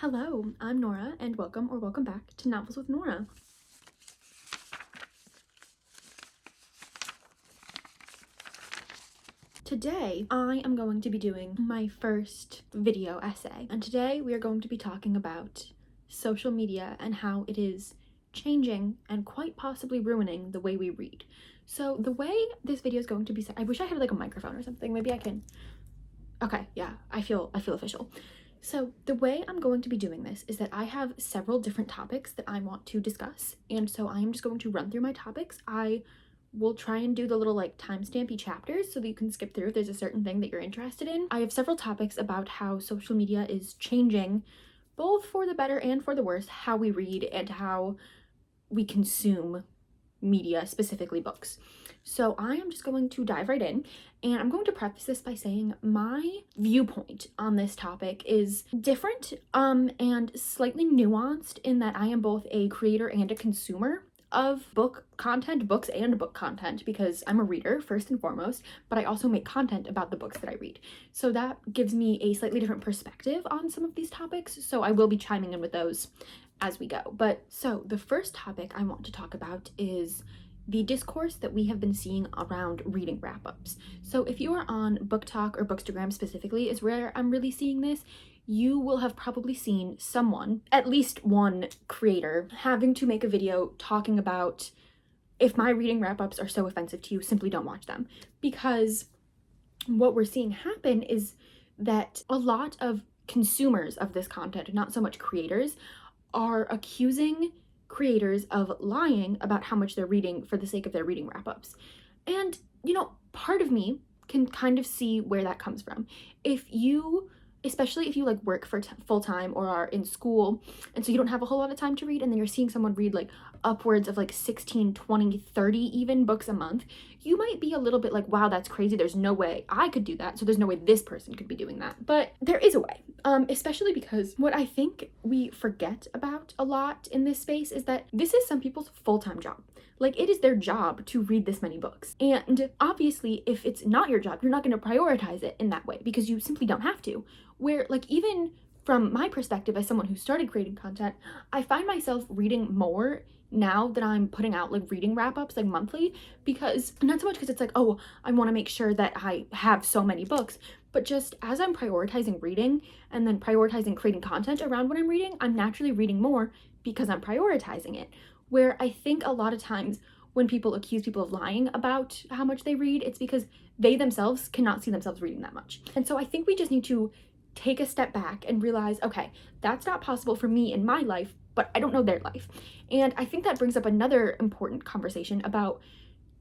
Hello, I'm Nora, and welcome back to Novels with Nora. Today, I am going to be doing my first video essay, and today we are going to be talking about social media and how it is changing and quite possibly ruining the way we read. So the way this video is going to be set, I wish I had like a microphone or something. Maybe I can. Okay, yeah, I feel official. So the way I'm going to be doing this is that I have several different topics that I want to discuss, and so I am just going to run through my topics. I will try and do the little like timestampy chapters so that you can skip through if there's a certain thing that you're interested in. I have several topics about how social media is changing, both for the better and for the worse, how we read and how we consume media, specifically books. So I am just going to dive right in, and I'm going to preface this by saying my viewpoint on this topic is different and slightly nuanced in that I am both a creator and a consumer of books and book content, because I'm a reader first and foremost, but I also make content about the books that I read. So that gives me a slightly different perspective on some of these topics, so I will be chiming in with those as we go. But so the first topic I want to talk about is the discourse that we have been seeing around reading wrap-ups. So if you are on Book Talk or Bookstagram specifically is where I'm really seeing this, you will have probably seen someone, at least one creator, having to make a video talking about, if my reading wrap-ups are so offensive to you, simply don't watch them. Because what we're seeing happen is that a lot of consumers of this content, not so much creators, are accusing creators of lying about how much they're reading for the sake of their reading wrap-ups. And, part of me can kind of see where that comes from. Especially if you like work for full-time or are in school, and so you don't have a whole lot of time to read, and then you're seeing someone read like upwards of like 16, 20, 30 even books a month, you might be a little bit like, wow, that's crazy. There's no way I could do that. So there's no way this person could be doing that. But there is a way, especially because what I think we forget about a lot in this space is that this is some people's full-time job. Like, it is their job to read this many books. And obviously, if it's not your job, you're not going to prioritize it in that way because you simply don't have to. Where, like, even from my perspective as someone who started creating content, I find myself reading more now that I'm putting out like reading wrap-ups like monthly, because not so much because it's like, oh, I want to make sure that I have so many books, but just as I'm prioritizing reading and then prioritizing creating content around what I'm reading, I'm naturally reading more because I'm prioritizing it. Where I think a lot of times when people accuse people of lying about how much they read, it's because they themselves cannot see themselves reading that much. And so I think we just need to take a step back and realize, okay, that's not possible for me in my life, but I don't know their life. And I think that brings up another important conversation about,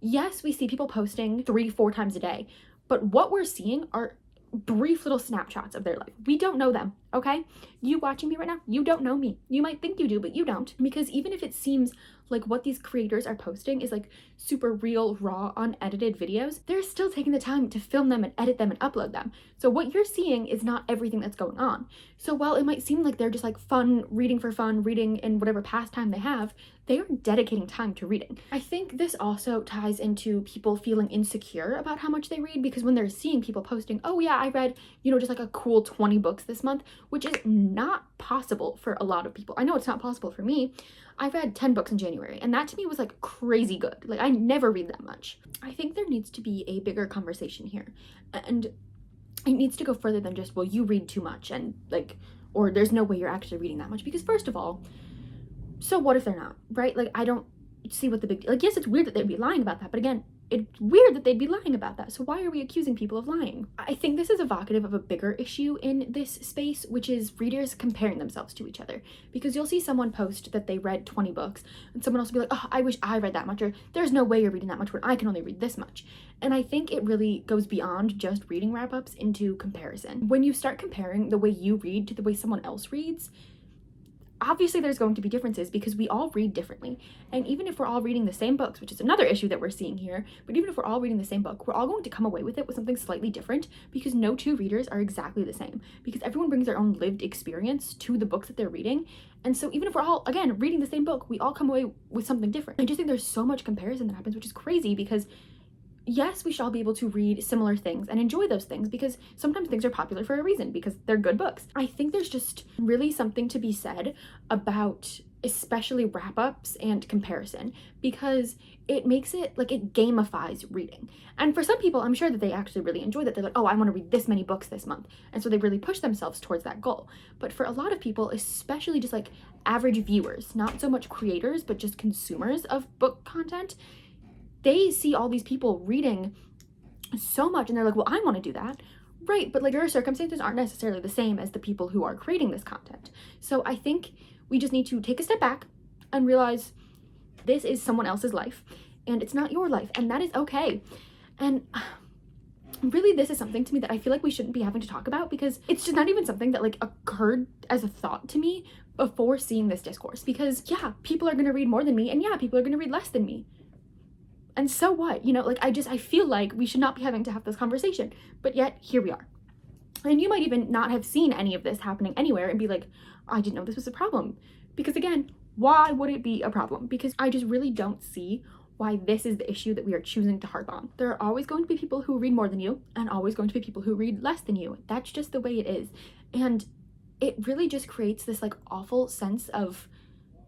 yes, we see people posting 3-4 times a day, but what we're seeing are brief little snapshots of their life. We don't know them, okay? You watching me right now, you don't know me. You might think you do, but you don't. Because even if it seems like what these creators are posting is like super real, raw, unedited videos, they're still taking the time to film them and edit them and upload them. So what you're seeing is not everything that's going on. So while it might seem like they're just like reading for fun, reading in whatever pastime they have, they are dedicating time to reading. I think this also ties into people feeling insecure about how much they read, because when they're seeing people posting, oh yeah, I read, just like a cool 20 books this month, which is not possible for a lot of people. I know it's not possible for me. I read 10 books in January, and that to me was like crazy good. Like, I never read that much. I think there needs to be a bigger conversation here, and it needs to go further than just, well, you read too much, and like, or there's no way you're actually reading that much. Because first of all, so what if they're not, right? Like, I don't see what the big deal, like, yes, it's weird that they'd be lying about that, but again, it's weird that they'd be lying about that. So why are we accusing people of lying? I think this is evocative of a bigger issue in this space, which is readers comparing themselves to each other. Because you'll see someone post that they read 20 books, and someone else will be like, oh, I wish I read that much, or there's no way you're reading that much when I can only read this much. And I think it really goes beyond just reading wrap-ups into comparison. When you start comparing the way you read to the way someone else reads, obviously there's going to be differences because we all read differently. And even if we're all reading the same books, which is another issue that we're seeing here, but even if we're all reading the same book, we're all going to come away with it with something slightly different, because no two readers are exactly the same, because everyone brings their own lived experience to the books that they're reading. And so even if we're all, again, reading the same book, we all come away with something different. I just think there's so much comparison that happens, which is crazy, because yes, we should all be able to read similar things and enjoy those things, because sometimes things are popular for a reason, because they're good books. I think there's just really something to be said about especially wrap-ups and comparison, because it makes it like, it gamifies reading. And for some people, I'm sure that they actually really enjoy that. They're like, oh, I want to read this many books this month. And so they really push themselves towards that goal. But for a lot of people, especially just like average viewers, not so much creators, but just consumers of book content, they see all these people reading so much and they're like, well, I want to do that. Right, but like, your circumstances aren't necessarily the same as the people who are creating this content. So I think we just need to take a step back and realize this is someone else's life and it's not your life, and that is okay. And really, this is something to me that I feel like we shouldn't be having to talk about, because it's just not even something that like occurred as a thought to me before seeing this discourse. Because yeah, people are going to read more than me, and yeah, people are going to read less than me. And so what? You know, like, I feel like we should not be having to have this conversation, but yet here we are. And you might even not have seen any of this happening anywhere and be like, I didn't know this was a problem. Because again, why would it be a problem? Because I just really don't see why this is the issue that we are choosing to harp on. There are always going to be people who read more than you, and always going to be people who read less than you. That's just the way it is. And it really just creates this like awful sense of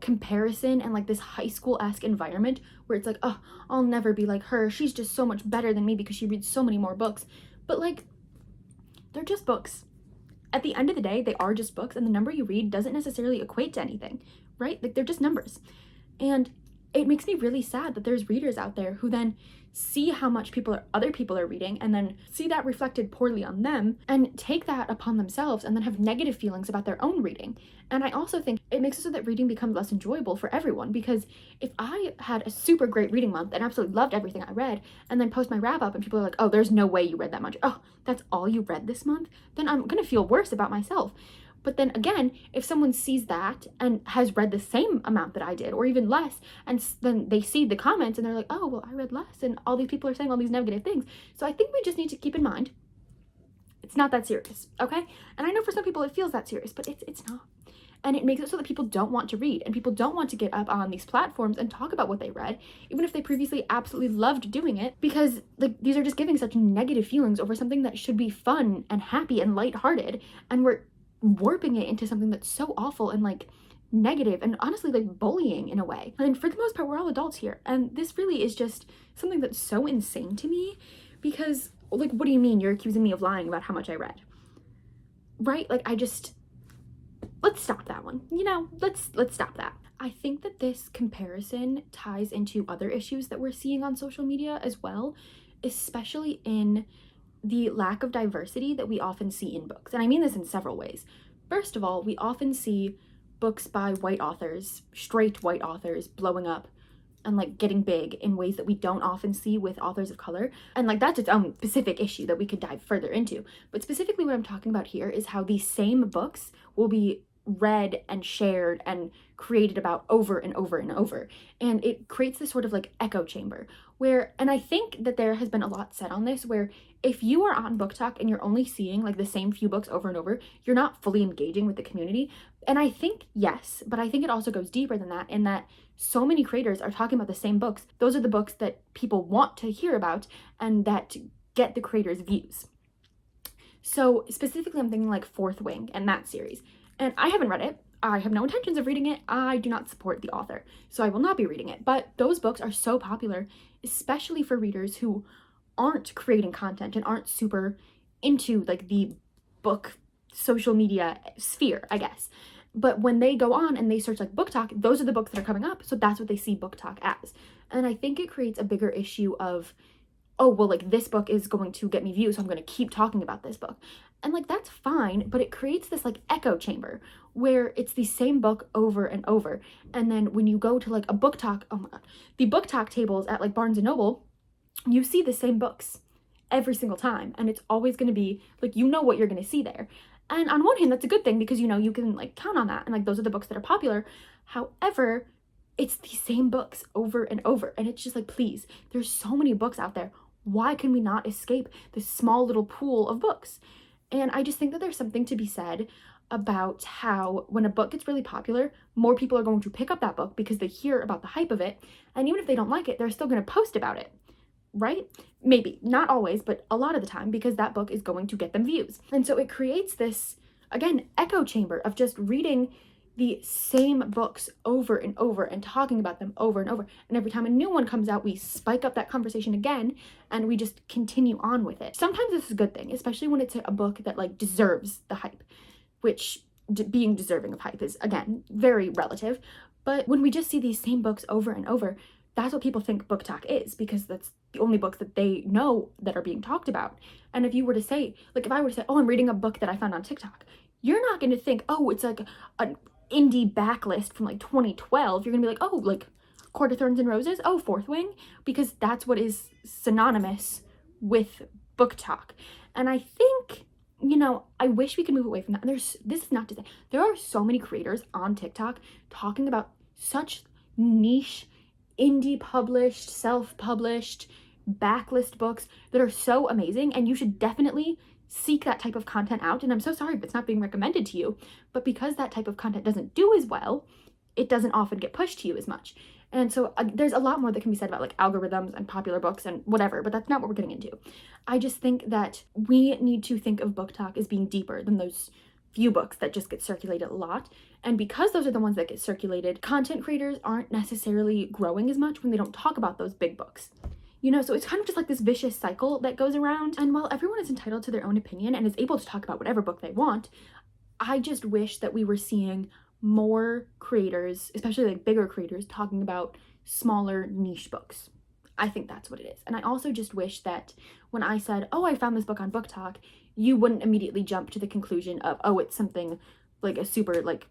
comparison and like this high school-esque environment where it's like, oh, I'll never be like her. She's just so much better than me because she reads so many more books. But like, they're just books. At the end of the day, they are just books, and the number you read doesn't necessarily equate to anything, right? Like, they're just numbers. And it makes me really sad that there's readers out there who then see how much other people are reading, and then see that reflected poorly on them, and take that upon themselves, and then have negative feelings about their own reading. And I also think it makes it so that reading becomes less enjoyable for everyone, because if I had a super great reading month and absolutely loved everything I read, and then post my wrap up and people are like, oh, there's no way you read that much, oh, that's all you read this month, then I'm gonna feel worse about myself. But then again, if someone sees that and has read the same amount that I did, or even less, and then they see the comments and they're like, oh, well, I read less, and all these people are saying all these negative things. So I think we just need to keep in mind, it's not that serious, okay? And I know for some people it feels that serious, but it's not. And it makes it so that people don't want to read, and people don't want to get up on these platforms and talk about what they read, even if they previously absolutely loved doing it, because like, these are just giving such negative feelings over something that should be fun and happy and lighthearted, and we're warping it into something that's so awful and like negative and honestly like bullying in a way. And for the most part, we're all adults here, and this really is just something that's so insane to me, because like, what do you mean you're accusing me of lying about how much I read? Right? Like, let's stop that one. You know, let's stop that. I think that this comparison ties into other issues that we're seeing on social media as well, especially in the lack of diversity that we often see in books. And I mean this in several ways. First of all, we often see books by white authors, straight white authors, blowing up and like getting big in ways that we don't often see with authors of color. And like, that's its own specific issue that we could dive further into. But specifically what I'm talking about here is how these same books will be read and shared and created about over and over and over. And it creates this sort of like echo chamber where, and I think that there has been a lot said on this, where if you are on Book Talk and you're only seeing like the same few books over and over, you're not fully engaging with the community. And I think, yes, but I think it also goes deeper than that, in that so many creators are talking about the same books. Those are the books that people want to hear about and that get the creators' views. So specifically, I'm thinking like Fourth Wing and that series. And I haven't read it. I have no intentions of reading it. I do not support the author, so I will not be reading it. But those books are so popular, especially for readers who aren't creating content and aren't super into like the book social media sphere, I guess. But when they go on and they search like Book Talk, those are the books that are coming up. So that's what they see Book Talk as. And I think it creates a bigger issue of, oh, well, like this book is going to get me views, so I'm going to keep talking about this book. And like, that's fine, but it creates this like echo chamber where it's the same book over and over. And then when you go to like a Book Talk, oh my God, the Book Talk tables at like Barnes & Noble, you see the same books every single time. And it's always going to be like, you know what you're going to see there. And on one hand, that's a good thing because, you know, you can like count on that. And like, those are the books that are popular. However, it's the same books over and over. And it's just like, please, there's so many books out there. Why can we not escape this small little pool of books? And I just think that there's something to be said about how when a book gets really popular, more people are going to pick up that book because they hear about the hype of it. And even if they don't like it, they're still going to post about it. right? Maybe, not always, but a lot of the time, because that book is going to get them views. And so it creates this, again, echo chamber of just reading the same books over and over and talking about them over and over. And every time a new one comes out, we spike up that conversation again and we just continue on with it. Sometimes this is a good thing, especially when it's a book that like deserves the hype, which being deserving of hype is, again, very relative. But when we just see these same books over and over, that's what people think book talk is, because that's the only books that they know that are being talked about. And if you were to say, like if I were to say, oh, I'm reading a book that I found on TikTok, you're not going to think, oh, it's like an indie backlist from like 2012. You're going to be like, oh, like Court of Thorns and Roses, oh, Fourth Wing, because that's what is synonymous with book talk. And I think, you know, I wish we could move away from that. And this is not to say, there are so many creators on TikTok talking about such niche, indie published, self-published, backlist books that are so amazing, and you should definitely seek that type of content out. And I'm so sorry if it's not being recommended to you, but because that type of content doesn't do as well, it doesn't often get pushed to you as much. And so there's a lot more that can be said about like algorithms and popular books and whatever, but that's not what we're getting into. I just think that we need to think of book talk as being deeper than those few books that just get circulated a lot. And because those are the ones that get circulated, content creators aren't necessarily growing as much when they don't talk about those big books. You know, so it's kind of just like this vicious cycle that goes around. And while everyone is entitled to their own opinion and is able to talk about whatever book they want, I just wish that we were seeing more creators, especially like bigger creators, talking about smaller niche books. I think that's what it is. And I also just wish that when I said, oh, I found this book on Book Talk, you wouldn't immediately jump to the conclusion of, oh, it's something like a super like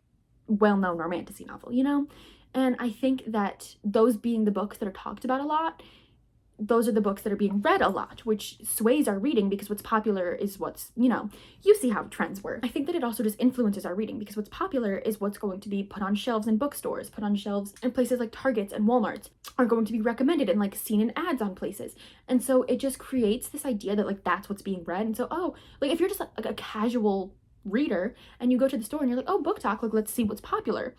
well-known romantasy novel, you know? And I think that those being the books that are talked about a lot, those are the books that are being read a lot, which sways our reading, because what's popular is what's, you know, you see how trends work. I think that it also just influences our reading, because what's popular is what's going to be put on shelves in bookstores, put on shelves in places like Targets and Walmarts, are going to be recommended and like seen in ads on places. And so it just creates this idea that like that's what's being read. And so, oh, like if you're just like a casual reader and you go to the store and you're like, oh, Book Talk, like let's see what's popular.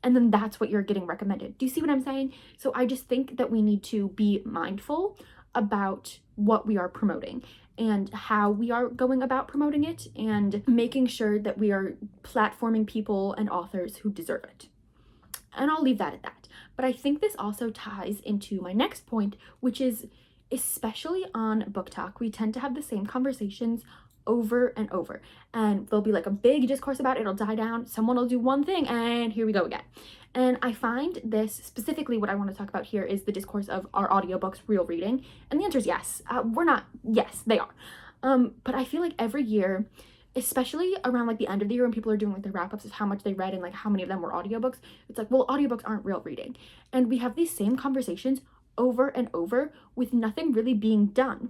And then that's what you're getting recommended. Do you see what I'm saying? So I just think that we need to be mindful about what we are promoting and how we are going about promoting it, and making sure that we are platforming people and authors who deserve it. And I'll leave that at that. But I think this also ties into my next point, which is, especially on Book Talk, we tend to have the same conversations over and over, and there'll be like a big discourse about it, it'll die down, someone will do one thing, and here we go again. And I find this specifically, what I want to talk about here is the discourse of, are audiobooks real reading? And the answer is yes. Yes, they are. But I feel like every year, especially around like the end of the year when people are doing like the wrap-ups of how much they read and like how many of them were audiobooks, it's like, well, audiobooks aren't real reading. And we have these same conversations over and over with nothing really being done.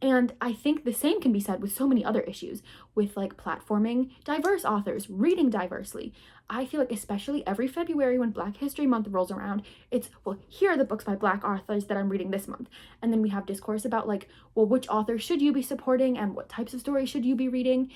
And I think the same can be said with so many other issues, with like platforming diverse authors, reading diversely. I feel like especially every February when Black History Month rolls around, it's, well, here are the books by Black authors that I'm reading this month. And then we have discourse about like, well, which authors should you be supporting and what types of stories should you be reading?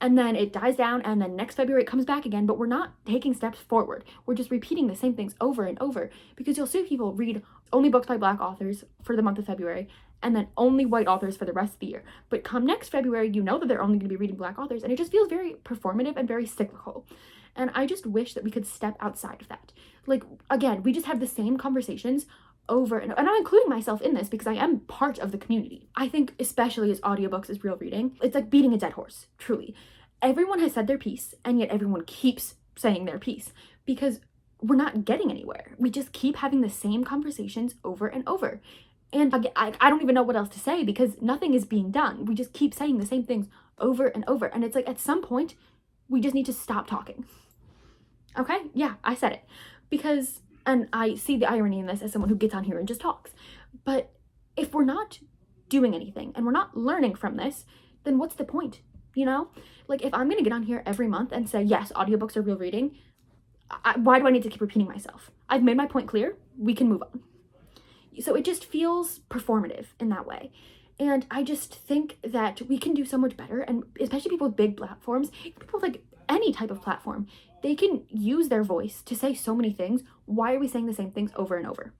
And then it dies down, and then next February it comes back again, but we're not taking steps forward. We're just repeating the same things over and over, because you'll see people read only books by Black authors for the month of February, and then only white authors for the rest of the year. But come next February, you know that they're only going to be reading Black authors, and it just feels very performative and very cyclical. And I just wish that we could step outside of that. Like, again, we just have the same conversations over and I'm including myself in this because I am part of the community. I think especially as audiobooks is real reading, it's like beating a dead horse, truly. Everyone has said their piece, and yet everyone keeps saying their piece, because we're not getting anywhere. We just keep having the same conversations over and over. And again, I don't even know what else to say, because nothing is being done. We just keep saying the same things over and over. And it's like, at some point, we just need to stop talking. Okay? Yeah, I said it. Because, and I see the irony in this as someone who gets on here and just talks. But if we're not doing anything and we're not learning from this, then what's the point? You know? Like, if I'm going to get on here every month and say, yes, audiobooks are real reading, why do I need to keep repeating myself? I've made my point clear. We can move on. So it just feels performative in that way. And I just think that we can do so much better, and especially people with big platforms, people with like any type of platform, they can use their voice to say so many things. Why are we saying the same things over and over?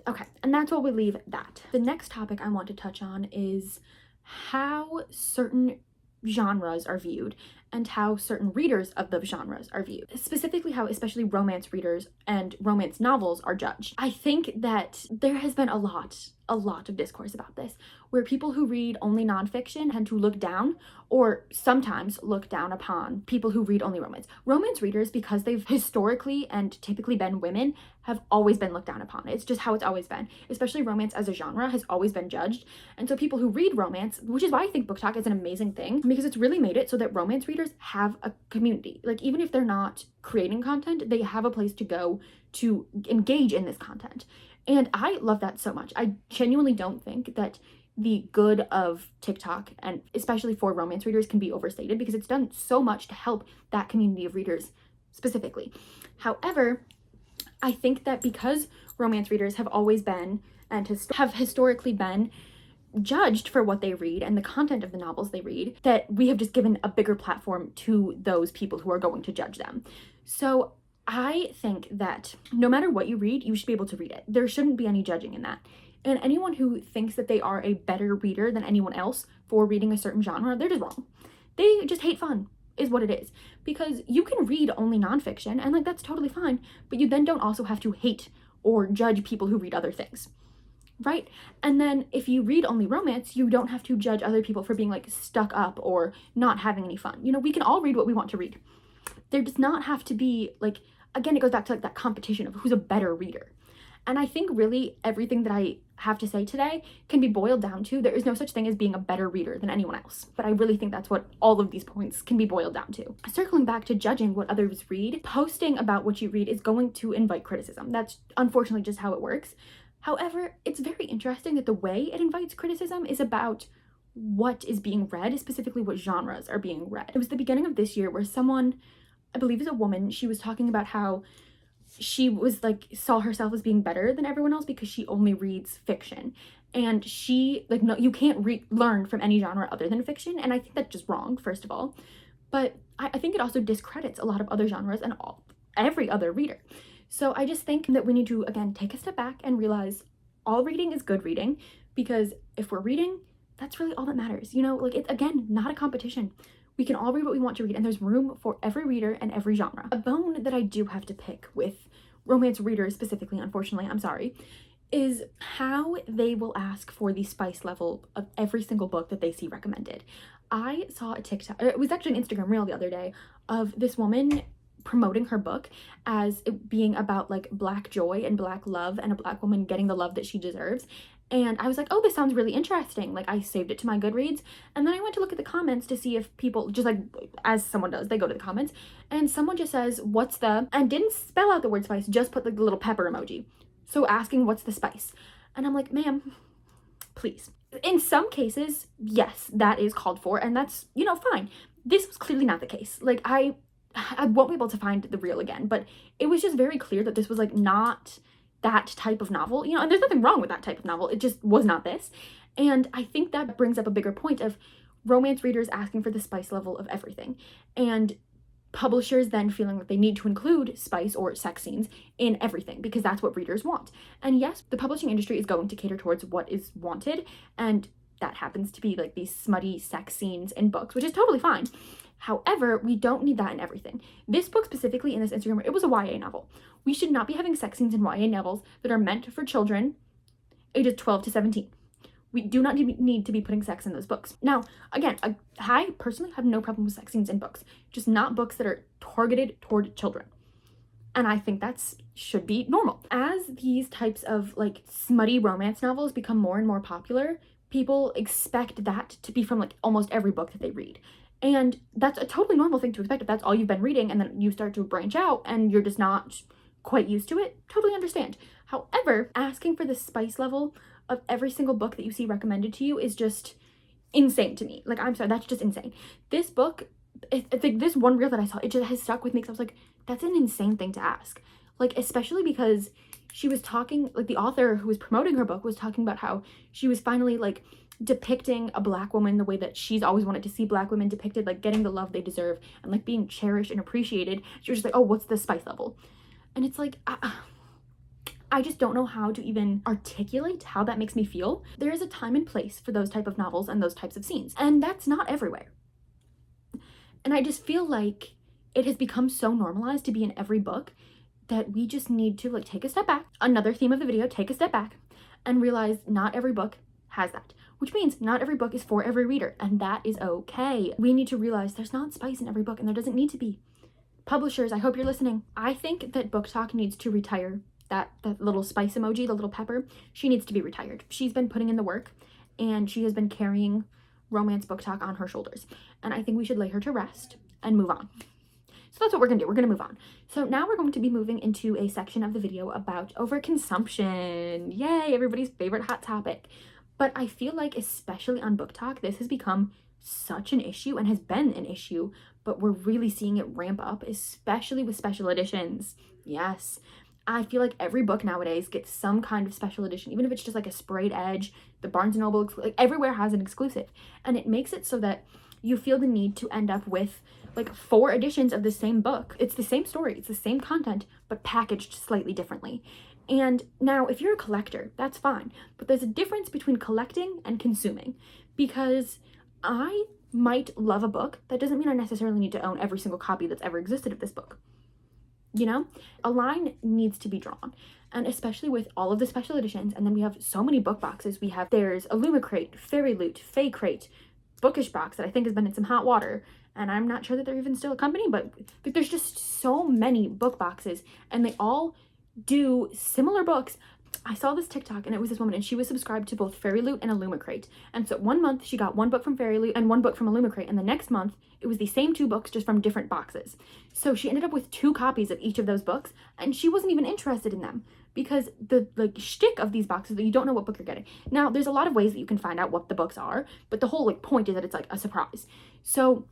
Okay, and that's where we leave that. The next topic I want to touch on is how certain genres are viewed and how certain readers of those genres are viewed. Specifically how especially romance readers and romance novels are judged. I think that there has been a lot of discourse about this, where people who read only nonfiction tend to look down or sometimes look down upon people who read only romance. Romance readers, because they've historically and typically been women, have always been looked down upon. It's just how it's always been. Especially romance as a genre has always been judged. And so people who read romance, which is why I think Book Talk is an amazing thing, because it's really made it so that romance readers have a community. Like, even if they're not creating content, they have a place to go to engage in this content. And I love that so much. I genuinely don't think that the good of TikTok, and especially for romance readers, can be overstated, because it's done so much to help that community of readers specifically. However, I think that because romance readers have always been and have historically been judged for what they read and the content of the novels they read, that we have just given a bigger platform to those people who are going to judge them. So I think that no matter what you read, you should be able to read it. There shouldn't be any judging in that. And anyone who thinks that they are a better reader than anyone else for reading a certain genre, they're just wrong. They just hate fun, is what it is. Because you can read only nonfiction, and like, that's totally fine, but you then don't also have to hate or judge people who read other things, right? And then if you read only romance, you don't have to judge other people for being like stuck up or not having any fun. You know, we can all read what we want to read. There does not have to be like, again, it goes back to like that competition of who's a better reader. And I think really everything that I have to say today can be boiled down to, there is no such thing as being a better reader than anyone else. But I really think that's what all of these points can be boiled down to. Circling back to judging what others read, posting about what you read is going to invite criticism. That's unfortunately just how it works. However, it's very interesting that the way it invites criticism is about what is being read, specifically what genres are being read. It was the beginning of this year where someone, I believe is a woman, she was talking about how she was like, saw herself as being better than everyone else because she only reads fiction. And she, like, no, you can't learn from any genre other than fiction. And I think that's just wrong, first of all. But I think it also discredits a lot of other genres and every other reader. So I just think that we need to, again, take a step back and realize all reading is good reading, because if we're reading, that's really all that matters. You know, like, it's, again, not a competition. We can all read what we want to read, and there's room for every reader and every genre. A bone that I do have to pick with romance readers specifically, unfortunately, I'm sorry, is how they will ask for the spice level of every single book that they see recommended. I saw a TikTok, it was actually an Instagram reel the other day, of this woman promoting her book as it being about like Black joy and Black love and a Black woman getting the love that she deserves. And I was like, oh, this sounds really interesting. Like, I saved it to my Goodreads. And then I went to look at the comments to see if people, just like, as someone does, they go to the comments. And someone just says, what's the, and didn't spell out the word spice, just put like the little pepper emoji. So asking, what's the spice? And I'm like, ma'am, please. In some cases, yes, that is called for. And that's, you know, fine. This was clearly not the case. Like, I won't be able to find the reel again. But it was just very clear that this was like not that type of novel, you know, and there's nothing wrong with that type of novel. It just was not this. And I think that brings up a bigger point of romance readers asking for the spice level of everything, and publishers then feeling that they need to include spice or sex scenes in everything because that's what readers want. And yes, the publishing industry is going to cater towards what is wanted, and that happens to be like these smutty sex scenes in books, which is totally fine. However, we don't need that in everything. This book specifically in this Instagram, it was a YA novel. We should not be having sex scenes in YA novels that are meant for children ages 12 to 17. We do not need to be putting sex in those books. Now, again, I personally have no problem with sex scenes in books, just not books that are targeted toward children. And I think that's should be normal. As these types of like smutty romance novels become more and more popular, people expect that to be from like almost every book that they read. And that's a totally normal thing to expect if that's all you've been reading, and then you start to branch out and you're just not quite used to it. Totally understand. However, asking for the spice level of every single book that you see recommended to you is just insane to me. Like, I'm sorry, that's just insane. This book, it's like this one reel that I saw, it just has stuck with me because I was like, that's an insane thing to ask. Like, especially because she was talking, like the author who was promoting her book was talking about how she was finally like depicting a Black woman the way that she's always wanted to see Black women depicted, like getting the love they deserve and like being cherished and appreciated. She was just like, oh, what's the spice level? And it's like, I just don't know how to even articulate how that makes me feel. There is a time and place for those type of novels and those types of scenes, and that's not everywhere. And I just feel like it has become so normalized to be in every book that we just need to like take a step back. Another theme of the video, take a step back and realize not every book has that, which means not every book is for every reader, and that is okay. We need to realize there's not spice in every book, and there doesn't need to be. Publishers, I hope you're listening. I think that Book Talk needs to retire that little spice emoji, the little pepper. She needs to be retired. She's been putting in the work, and she has been carrying romance book talk on her shoulders, and I think we should lay her to rest and move on. So that's what we're gonna do. We're gonna move on. So now we're going to be moving into a section of the video about overconsumption. Yay, everybody's favorite hot topic. But I feel like, especially on Book Talk, this has become such an issue and has been an issue, but we're really seeing it ramp up, especially with special editions. Yes. I feel like every book nowadays gets some kind of special edition, even if it's just like a sprayed edge. The Barnes & Noble, like everywhere has an exclusive. And it makes it so that you feel the need to end up with like 4 editions of the same book. It's the same story, it's the same content, but packaged slightly differently. And now, if you're a collector, that's fine. But there's a difference between collecting and consuming, because I might love a book. That doesn't mean I necessarily need to own every single copy that's ever existed of this book. You know, a line needs to be drawn. And especially with all of the special editions, and then we have so many book boxes. There's Illumicrate, Fairy Loot, Fay Crate, Bookish box that I think has been in some hot water, and I'm not sure that they're even still a company, but there's just so many book boxes, and they all do similar books. I saw this TikTok, and it was this woman, and she was subscribed to both Fairy Loot and Illumicrate. And so one month she got one book from Fairy Loot and one book from Illumicrate, and the next month it was the same 2 books just from different boxes. So she ended up with 2 copies of each of those books, and she wasn't even interested in them because the like shtick of these boxes that you don't know what book you're getting. Now, there's a lot of ways that you can find out what the books are, but the whole like point is that it's like a surprise. So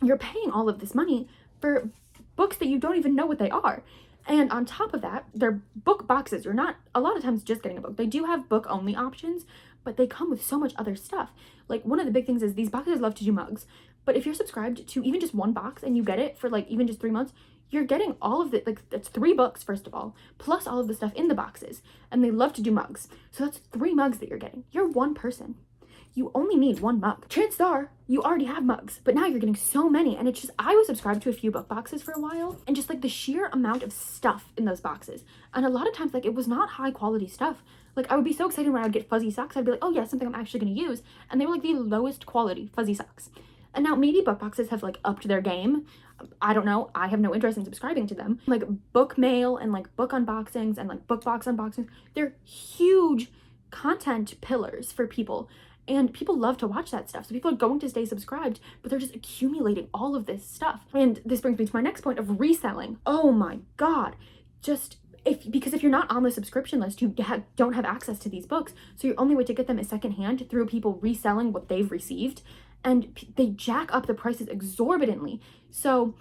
you're paying all of this money for books that you don't even know what they are. And on top of that, their book boxes are not a lot of times just getting a book. They do have book only options, but they come with so much other stuff. Like, one of the big things is these boxes love to do mugs. But if you're subscribed to even just one box and you get it for like even just 3 months, you're getting all of the, like, that's 3 books, first of all, plus all of the stuff in the boxes. And they love to do mugs. So that's 3 mugs that you're getting. You're one person. You only need 1 mug. Chances are you already have mugs, but now you're getting so many. And it's just, I was subscribed to a few book boxes for a while, and just like the sheer amount of stuff in those boxes. And a lot of times, like, it was not high quality stuff. Like, I would be so excited when I would get fuzzy socks. I'd be like, oh yeah, something I'm actually going to use. And they were like the lowest quality fuzzy socks. And now maybe book boxes have like upped their game. I don't know. I have no interest in subscribing to them. Like book mail and like book unboxings and like book box unboxings, they're huge content pillars for people. And people love to watch that stuff. So people are going to stay subscribed, but they're just accumulating all of this stuff. And this brings me to my next point of reselling. Oh my God. Because if you're not on the subscription list, you don't have access to these books. So your only way to get them is secondhand through people reselling what they've received. And they jack up the prices exorbitantly. So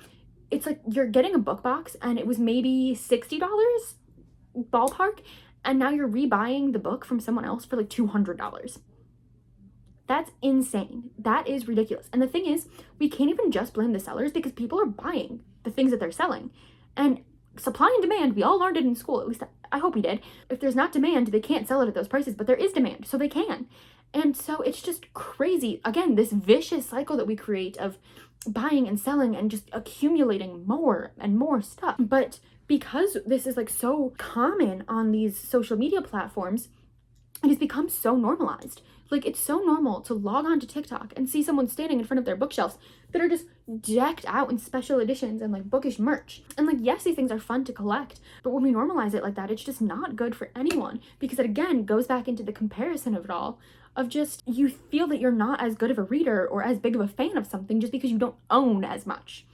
it's like you're getting a book box and it was maybe $60 ballpark. And now you're rebuying the book from someone else for like $200. That's insane. That is ridiculous. And the thing is, we can't even just blame the sellers because people are buying the things that they're selling. And supply and demand, we all learned it in school, at least I hope we did. If there's not demand, they can't sell it at those prices, but there is demand, so they can. And so it's just crazy. Again, this vicious cycle that we create of buying and selling and just accumulating more and more stuff. But because this is like so common on these social media platforms, it has become so normalized. Like, it's so normal to log on to TikTok and see someone standing in front of their bookshelves that are just decked out in special editions and like bookish merch. And like, yes, these things are fun to collect, but when we normalize it like that, it's just not good for anyone, because it again goes back into the comparison of it all, of just, you feel that you're not as good of a reader or as big of a fan of something just because you don't own as much.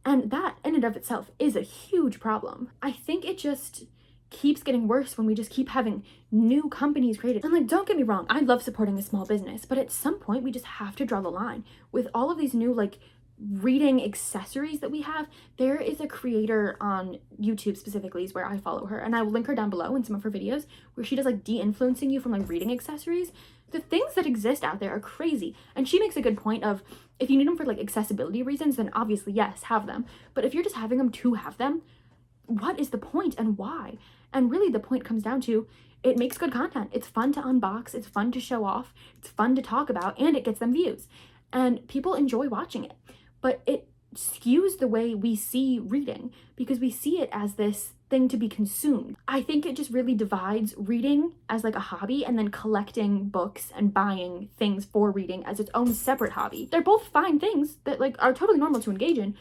And that in and of itself is a huge problem. I think it just keeps getting worse when we just keep having new companies created. And like, don't get me wrong, I love supporting a small business, but at some point we just have to draw the line. With all of these new like reading accessories that we have, there is a creator on YouTube specifically is where I follow her, and I will link her down below in some of her videos, where she does like de-influencing you from like reading accessories. The things that exist out there are crazy, and she makes a good point of, if you need them for like accessibility reasons, then obviously yes, have them. But if you're just having them to have them, what is the point and why? And really the point comes down to, it makes good content. It's fun to unbox, it's fun to show off, it's fun to talk about, and it gets them views. And people enjoy watching it. But it skews the way we see reading because we see it as this thing to be consumed. I think it just really divides reading as like a hobby and then collecting books and buying things for reading as its own separate hobby. They're both fine things that like are totally normal to engage in,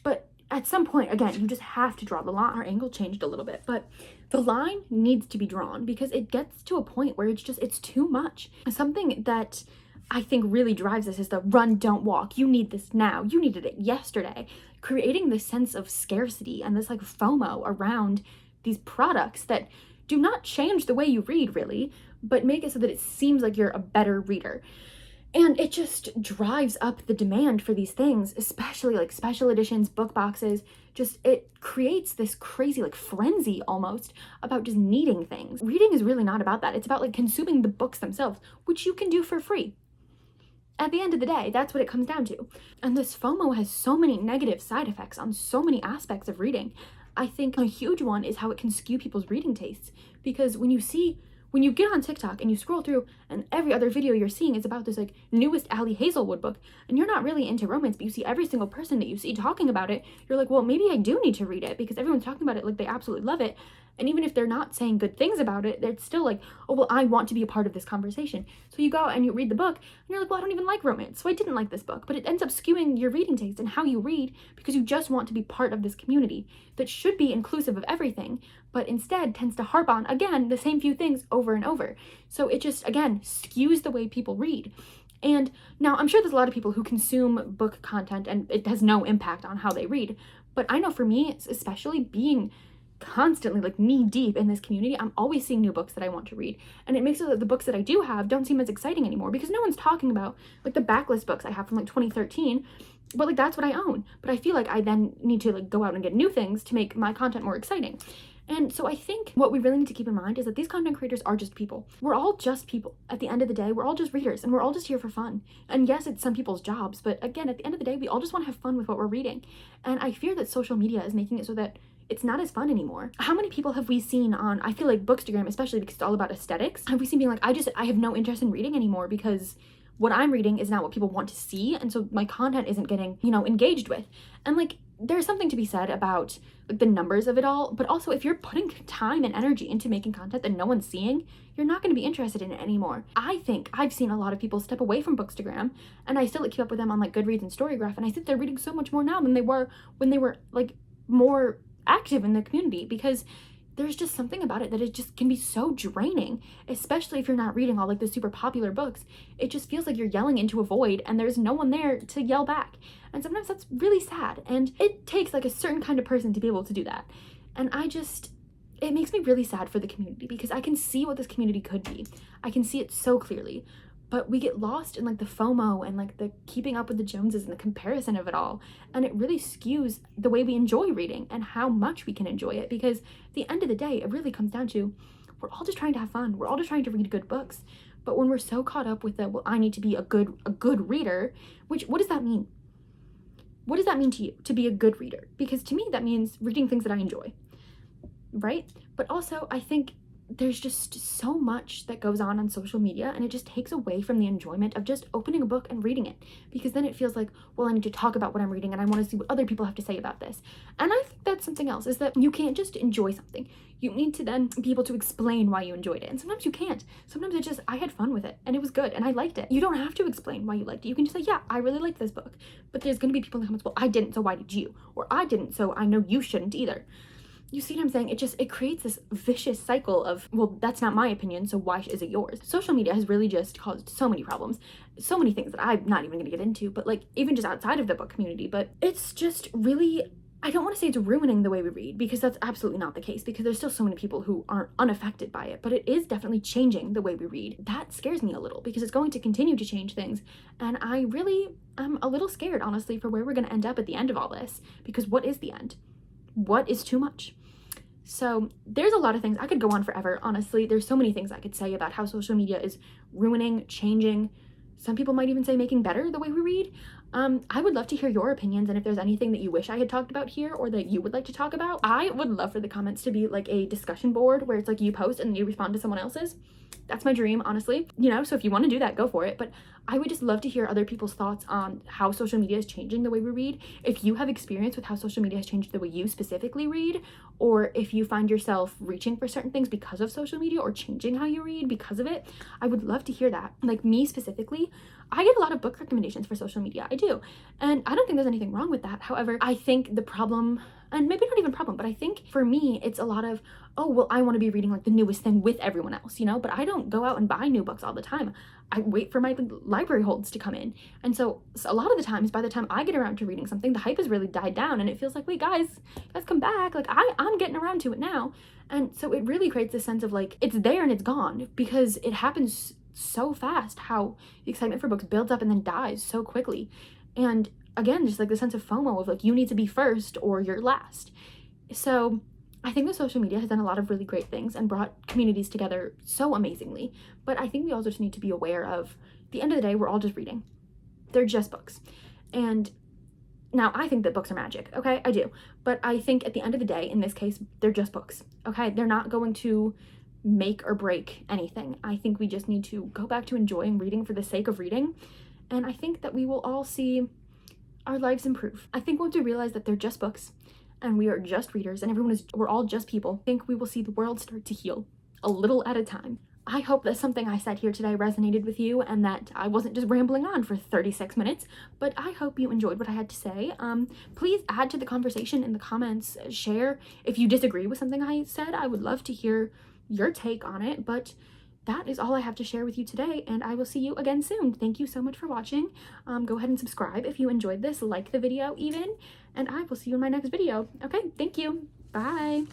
but at some point, again, you just have to draw the line. Our angle changed a little bit, but the line needs to be drawn because it gets to a point where it's too much. Something that I think really drives this is the run, don't walk. You need this now. You needed it yesterday. Creating this sense of scarcity and this like FOMO around these products that do not change the way you read really, but make it so that it seems like you're a better reader. And it just drives up the demand for these things, especially like special editions, book boxes. Just it creates this crazy like frenzy almost about just needing things. Reading is really not about that. It's about like consuming the books themselves, which you can do for free. At the end of the day, that's what it comes down to. And this FOMO has so many negative side effects on so many aspects of reading. I think a huge one is how it can skew people's reading tastes. Because when you get on TikTok and you scroll through and every other video you're seeing is about this like newest Ali Hazelwood book, and you're not really into romance, but you see every single person that you see talking about it, you're like, well, maybe I do need to read it because everyone's talking about it like they absolutely love it. And even if they're not saying good things about it, they're still like, oh, well, I want to be a part of this conversation. So you go out and you read the book and you're like, well, I don't even like romance, so I didn't like this book. But it ends up skewing your reading taste and how you read because you just want to be part of this community that should be inclusive of everything, but instead tends to harp on, again, the same few things over and over. So it just, again, skews the way people read. And now I'm sure there's a lot of people who consume book content and it has no impact on how they read. But I know for me, especially being constantly like knee deep in this community, I'm always seeing new books that I want to read, and it makes it so that the books that I do have don't seem as exciting anymore because no one's talking about like the backlist books I have from like 2013, but like that's what I own. But I feel like I then need to like go out and get new things to make my content more exciting. And so I think what we really need to keep in mind is that these content creators are just people. We're all just people. At the end of the day, we're all just readers and we're all just here for fun. And yes, it's some people's jobs, but again, at the end of the day, we all just want to have fun with what we're reading. And I fear that social media is making it so that it's not as fun anymore. How many people have we seen on, I feel like Bookstagram, especially because it's all about aesthetics, have we seen being like, I have no interest in reading anymore because what I'm reading is not what people want to see, and so my content isn't getting, engaged with. And like, there's something to be said about like the numbers of it all, but also if you're putting time and energy into making content that no one's seeing, you're not going to be interested in it anymore. I think I've seen a lot of people step away from Bookstagram, and I still keep up with them on like Goodreads and Storygraph, and I think they're reading so much more now than they were when they were like more active in the community, because there's just something about it that it just can be so draining, especially if you're not reading all like the super popular books. It just feels like you're yelling into a void and there's no one there to yell back. And sometimes that's really sad. And it takes like a certain kind of person to be able to do that. And it makes me really sad for the community because I can see what this community could be. I can see it so clearly. But we get lost in like the FOMO and like the keeping up with the Joneses and the comparison of it all. And it really skews the way we enjoy reading and how much we can enjoy it. Because at the end of the day, it really comes down to, we're all just trying to have fun. We're all just trying to read good books. But when we're so caught up with well, I need to be a good reader, what does that mean? What does that mean to you, to be a good reader? Because to me, that means reading things that I enjoy, right? But also, I think there's just so much that goes on social media, and it just takes away from the enjoyment of just opening a book and reading it, because then it feels like, well, I need to talk about what I'm reading and I want to see what other people have to say about this. And I think that's something else, is that you can't just enjoy something. You need to then be able to explain why you enjoyed it. And sometimes you can't. Sometimes it's just, I had fun with it and it was good and I liked it. You don't have to explain why you liked it. You can just say, yeah, I really liked this book. But there's going to be people in the comments, well, I didn't, so why did you? Or I didn't, so I know you shouldn't either. You see what I'm saying? It creates this vicious cycle of, well, that's not my opinion, so why is it yours? Social media has really just caused so many problems, so many things that I'm not even gonna get into, but like even just outside of the book community. But it's just really, I don't want to say it's ruining the way we read, because that's absolutely not the case, because there's still so many people who aren't unaffected by it, but it is definitely changing the way we read. That scares me a little, because it's going to continue to change things, and I'm a little scared, honestly, for where we're gonna end up at the end of all this, because what is the end? What is too much? So there's a lot of things. I could go on forever, honestly. There's so many things I could say about how social media is ruining, changing. Some people might even say making better the way we read. I would love to hear your opinions, and if there's anything that you wish I had talked about here or that you would like to talk about. I would love for the comments to be like a discussion board where it's like you post and you respond to someone else's. That's my dream, honestly. You know, so if you want to do that, go for it. But I would just love to hear other people's thoughts on how social media is changing the way we read. If you have experience with how social media has changed the way you specifically read, or if you find yourself reaching for certain things because of social media or changing how you read because of it, I would love to hear that. Like me specifically, I get a lot of book recommendations for social media. I do. And I don't think there's anything wrong with that. However, I think the problem, and maybe not even problem, but I think for me, it's a lot of, oh, well, I want to be reading like the newest thing with everyone else, you know, but I don't go out and buy new books all the time. I wait for my library holds to come in. And so a lot of the times, by the time I get around to reading something, the hype has really died down and it feels like, wait, guys come back. Like I'm getting around to it now. And so it really creates this sense of like, it's there and it's gone, because it happens so fast how the excitement for books builds up and then dies so quickly. And again, just like the sense of FOMO of like, you need to be first or you're last. So I think that social media has done a lot of really great things and brought communities together so amazingly. But I think we also just need to be aware of, at the end of the day, we're all just reading. They're just books. And now I think that books are magic, okay? I do. But I think at the end of the day, in this case, they're just books, okay? They're not going to make or break anything. I think we just need to go back to enjoying reading for the sake of reading. And I think that we will all see our lives improve. I think once we realize that they're just books and we are just readers and we're all just people, I think we will see the world start to heal a little at a time. I hope that something I said here today resonated with you and that I wasn't just rambling on for 36 minutes, but I hope you enjoyed what I had to say. Please add to the conversation in the comments, share if you disagree with something I said. I would love to hear your take on it, but that is all I have to share with you today, and I will see you again soon. Thank you so much for watching. Go ahead and subscribe if you enjoyed this, like the video even, and I will see you in my next video. Okay, thank you. Bye.